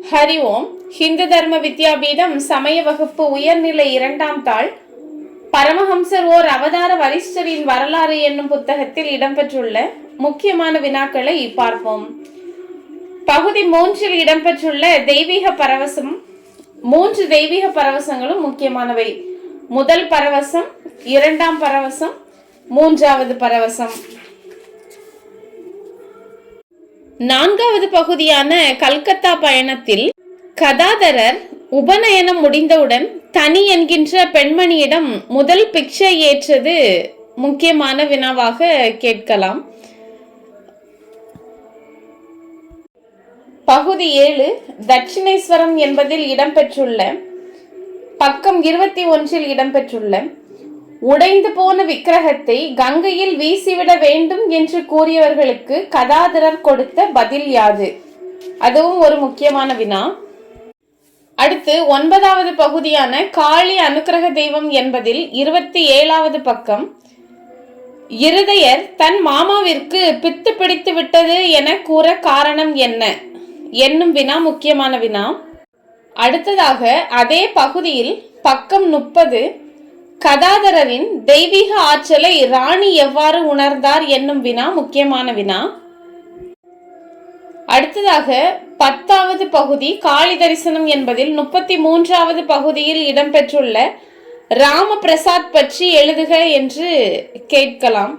ஹரி ஓம். ஹிந்து தர்ம வித்யாபீடம் சமய வகுப்பு உயர்நிலை 2ஆம் தாள் பரமஹம்சர் ஓர் அவதார வரிஷ்டரின் வரலாறு என்னும் புத்தகத்தில் இடம்பெற்றுள்ள முக்கியமான வினாக்களை பார்ப்போம். பகுதி 3இல் இடம்பெற்றுள்ள தெய்வீக பரவசம் 3 தெய்வீக பரவசங்களும் முக்கியமானவை. முதல் பரவசம், 2ஆம் பரவசம், 3வது பரவசம். 4வது பகுதியான கல்கத்தா பயணத்தில் கதாதரர் உபநயனம் முடிந்தவுடன் தனி என்கின்ற பெண்மணியிடம் முதல் பிக்ஷை ஏற்றது முக்கியமான வினாவாக கேட்கலாம். பகுதி 7 தட்சிணேஸ்வரம் என்பதில் இடம்பெற்றுள்ள பக்கம் 21இல் இடம்பெற்றுள்ள உடைந்து போன விக்கிரகத்தை கங்கையில் வீசிவிட வேண்டும் என்று கூறியவர்களுக்கு கதாதரர் கொடுத்த பதில் யாது? அதுவும் ஒரு முக்கியமான வினா. அடுத்து 9வது பகுதியான காளி அனுக்கிரக தெய்வம் என்பதில் 27வது பக்கம் இருதயர் தன் மாமாவிற்கு பித்து பிடித்து விட்டது என கூற காரணம் என்ன என்னும் வினா முக்கியமான வினா. அடுத்ததாக அதே பகுதியில் பக்கம் 30 கதாதரரின் தெய்வீக ஆற்றலை ராணி எவ்வாறு உணர்ந்தார் என்னும் வினா முக்கியமான வினா. அடுத்ததாக 10வது பகுதி காளி தரிசனம் என்பதில் 33வது பகுதியில் இடம்பெற்றுள்ள ராம பிரசாத் பற்றி எழுதுக என்று கேட்கலாம்.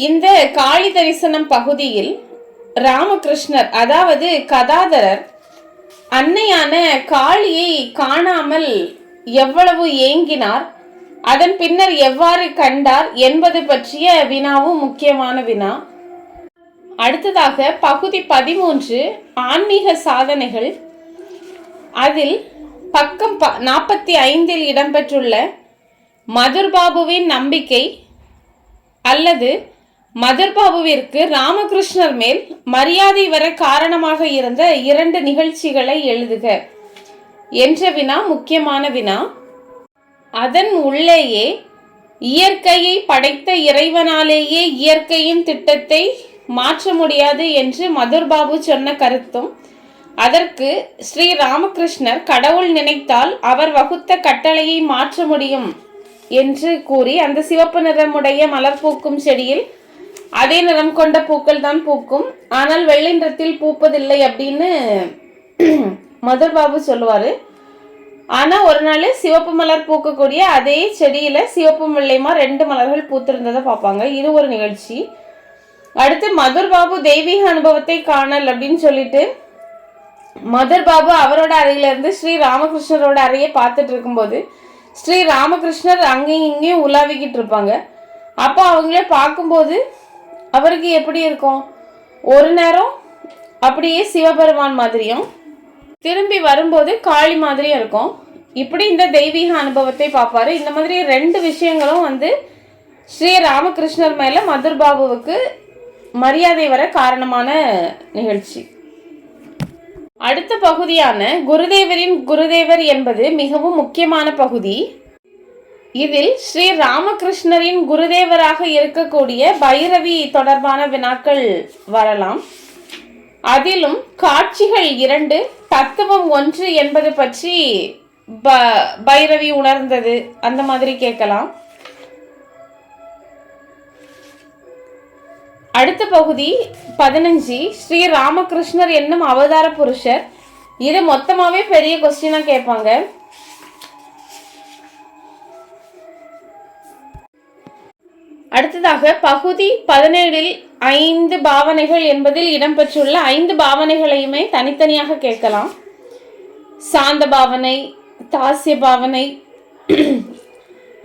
இந்த காளி தரிசனம் பகுதியில் ராமகிருஷ்ணர் அதாவது கதாதரர் அன்னையான காளியை காணாமல் எவ்வளவு ஏங்கினார், அதன் பின்னர் எவ்வாறு கண்டார் என்பது பற்றிய வினாவும் முக்கியமான வினா. அடுத்ததாக பகுதி 13 ஆன்மீக சாதனைகள். அதில் பக்கம் 45இல் இடம்பெற்றுள்ள மதுர்பாபுவின் நம்பிக்கை அல்லது மதுர்பாபுவிற்கு ராமகிருஷ்ணர் மேல் மரியாதை வர காரணமாக இருந்த 2 நிகழ்ச்சிகளை எழுதுக என்ற வினா முக்கியமான வினா. அதன் உள்ளேயே இயற்கையை படைத்த இறைவனாலேயே இயற்கையின் திட்டத்தை மாற்ற முடியாது என்று மதுர்பாபு சொன்ன கருத்தும், அதற்கு ஸ்ரீ ராமகிருஷ்ணர் கடவுள் நினைத்தால் அவர் வகுத்த கட்டளையை மாற்ற முடியும் என்று கூறி அந்த சிவப்பு நிறமுடைய மலர் பூக்கும் செடியில் அதே நிறம் கொண்ட பூக்கள் தான் பூக்கும், ஆனால் வெள்ளை நிறத்தில் பூப்பதில்லை அப்படின்னு மதுர்பாபு சொல்லுவாரு. ஆனா ஒரு நாள் சிவப்பு மலர் பூக்கக்கூடிய அதே செடியில சிவப்பு வெள்ளைமா 2 மலர்கள் பூத்திருந்ததை பார்ப்பாங்க. இது ஒரு நிகழ்ச்சி. அடுத்து மதுர்பாபு தெய்வீக அனுபவத்தை காணல் அப்படின்னு சொல்லிட்டு மதுர்பாபு அவரோட அறையில இருந்து ஸ்ரீ ராமகிருஷ்ணரோட அறையை பார்த்துட்டு இருக்கும்போது ஸ்ரீ ராமகிருஷ்ணர் அங்கேயும் இங்கேயும் உலாவிக்கிட்டு இருப்பாங்க. அப்போ அவங்களே பார்க்கும்போது அவருக்கு எப்படி இருக்கும், ஒரு நேரம் அப்படியே சிவபெருமான் மாதிரியும் திரும்பி வரும்போது காளி மாதிரியும் இருக்கும். இப்படி இந்த தெய்வீக அனுபவத்தை பார்ப்பாரு. இந்த மாதிரி 2 விஷயங்களும் ஸ்ரீ ராமகிருஷ்ணர் மேல மதுர்பாபுவுக்கு மரியாதை வர காரணமான நிகழ்ச்சி. அடுத்த பகுதியான குருதேவரின் குருதேவர் என்பது மிகவும் முக்கியமான பகுதி. இதில் ஸ்ரீ ராமகிருஷ்ணரின் குருதேவராக இருக்கக்கூடிய பைரவி தொடர்பான வினாக்கள் வரலாம். அதிலும் காட்சிகள் 2 தத்துவம் 1 என்பது பற்றி பைரவி உணர்ந்தது அந்த மாதிரி கேட்கலாம். அடுத்த பகுதி 15 ஸ்ரீ ராமகிருஷ்ணர் என்னும் அவதார புருஷர். இது மொத்தமாவே பெரிய கொஸ்டினா கேட்பாங்க. அடுத்ததாக பகுதி 17இல் 5 பாவனைகள் என்பதில் இடம்பெற்றுள்ள 5 பாவனைகளையுமே தனித்தனியாக கேட்கலாம். சாந்த பாவனை, தாசிய பாவனை,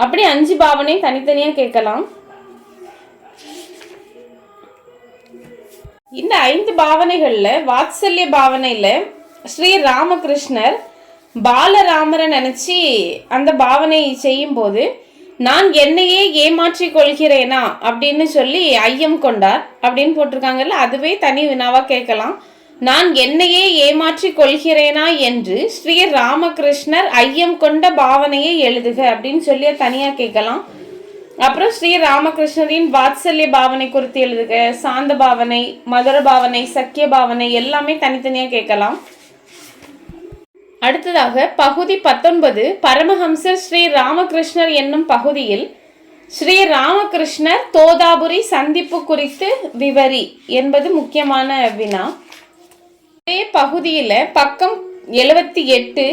அப்படி 5 பாவனை தனித்தனியாக கேட்கலாம். இந்த 5 பாவனைகள்ல வாத்சல்ய பாவனையில ஸ்ரீ ராமகிருஷ்ணர் பாலராமரை நினைச்சு அந்த பாவனை செய்யும் போது நான் என்னையே ஏமாற்றிக் கொள்கிறேனா அப்படின்னு சொல்லி ஐயம் கொண்டார் அப்படின்னு போட்டிருக்காங்கல்ல, அதுவே தனி வினாவா கேட்கலாம். நான் என்னையே ஏமாற்றிக் கொள்கிறேனா என்று ஸ்ரீ ராமகிருஷ்ணர் ஐயம் கொண்ட பாவனையை எழுதுக அப்படின்னு சொல்லி தனியா கேட்கலாம். அப்புறம் ஸ்ரீ ராமகிருஷ்ணரின் வாத்சல்ய பாவனை குறித்து எழுதுக. சாந்த பாவனை, மதுர பாவனை, சக்கிய பாவனை எல்லாமே தனித்தனியாக கேட்கலாம். அடுத்ததாக பகுதி 19 பரமஹம்சர் ஸ்ரீ ராமகிருஷ்ணர் என்னும் பகுதியில் ஸ்ரீ ராமகிருஷ்ணர் தோதாபுரி சந்திப்பு குறித்து விவரி என்பது முக்கியமான வினா. இதே பகுதியில் பக்கம் 78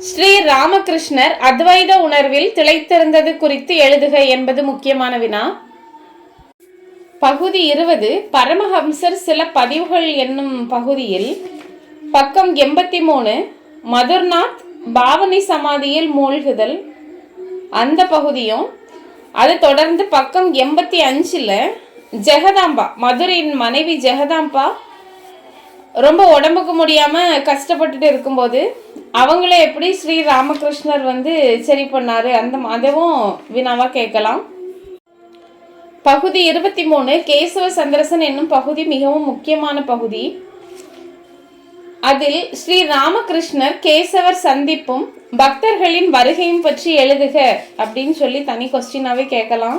ஸ்ரீ ராமகிருஷ்ணர் அத்வைத உணர்வில் திளைத்திருந்தது குறித்து எழுதுக என்பது முக்கியமான வினா. பகுதி 20 பரமஹம்சர் சில பதிவுகள் என்னும் பகுதியில் பக்கம் 83 மதுர்நாத் பாவனை சமாதியில் மூழ்குதல் அந்த பகுதியும், அது தொடர்ந்து பக்கம் 85 ஜெகதாம்பா, மதுரையின் மனைவி ஜெகதாம்பா ரொம்ப உடம்புக்கு முடியாமல் கஷ்டப்பட்டுட்டு இருக்கும்போது அவங்கள எப்படி ஸ்ரீ ராமகிருஷ்ணர் சரி பண்ணாரு அதுவும் வினாவாக கேட்கலாம். பகுதி 23 கேசவ சந்திரசன் என்னும் பகுதி மிகவும் முக்கியமான பகுதி. அதில் ஸ்ரீ ராமகிருஷ்ணர் கேசவர் சந்திப்பும் பக்தர்களின் வருகையும் பற்றி எழுதுக அப்படின்னு சொல்லி தனி கொஸ்டினாவே கேட்கலாம்.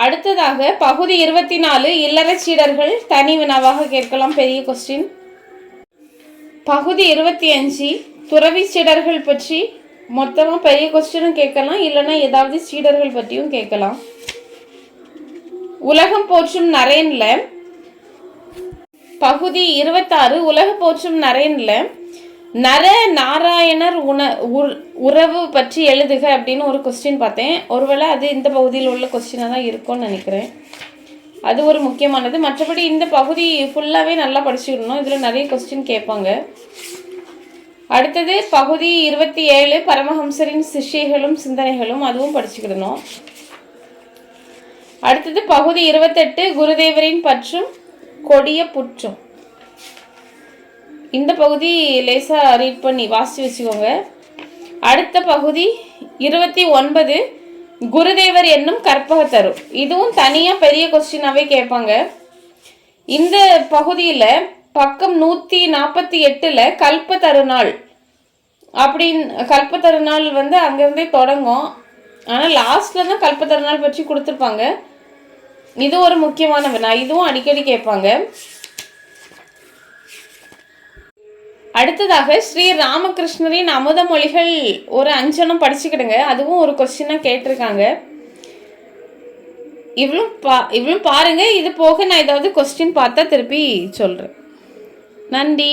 அடுத்ததாக பகுதி 24 இல்லறச்சீடர்கள் தனி வினாவாக கேட்கலாம், பெரிய கொஸ்டின். பகுதி 25 துறவி சீடர்கள் பற்றி மொத்தமாக பெரிய கொஸ்டினும் கேட்கலாம், இல்லைன்னா ஏதாவது சீடர்கள் பற்றியும் கேட்கலாம். உலகம் போற்றும் நரேன்ல பகுதி 26 உலக போற்றும் நரேன்ல நர நாராயணர் உறவு பற்றி எழுதுக அப்படின்னு ஒரு கொஸ்டின் பார்த்தேன். ஒருவேளை அது இந்த பகுதியில் உள்ள கொஸ்டினாக தான் இருக்கும்னு நினைக்கிறேன். அது ஒரு முக்கியமானது. மற்றபடி இந்த பகுதி ஃபுல்லாகவே நல்லா படிச்சுக்கணும், இதில் நிறைய கொஸ்டின் கேட்பாங்க. அடுத்தது பகுதி 27 பரமஹம்சரின் சிஷ்யர்களும் சிந்தனைகளும், அதுவும் படிச்சுக்கிடணும். அடுத்தது பகுதி 28 குருதேவரின் பற்றும் கொடிய புற்றும். இந்த பகுதி லேசாக ரீட் பண்ணி வாசித்து வச்சுக்கோங்க. அடுத்த பகுதி 29 குருதேவர் என்னும் கற்பகத்தரு, இதுவும் தனியாக பெரிய கொஸ்டினாகவே கேட்பாங்க. இந்த பகுதியில் பக்கம் 148 கல்பத்தருநாள் அப்படின்னு கல்பத்தருநாள் அங்கேருந்தே தொடங்கும். ஆனால் லாஸ்ட்டில் தான் கல்பத்தருநாள் பற்றி கொடுத்துருப்பாங்க. இது ஒரு முக்கியமான வினா, இதுவும் அடிக்கடி கேட்பாங்க. அடுத்ததாக ஸ்ரீ ராமகிருஷ்ணரின் அமுத மொழிகள் ஒரு அஞ்சனம் படிச்சுக்கிடுங்க, அதுவும் ஒரு கொஸ்டினாக கேட்டிருக்காங்க. இவ்வளோ பாருங்க. இது போக நான் ஏதாவது கொஸ்டின் பார்த்தா திருப்பி சொல்கிறேன். நன்றி.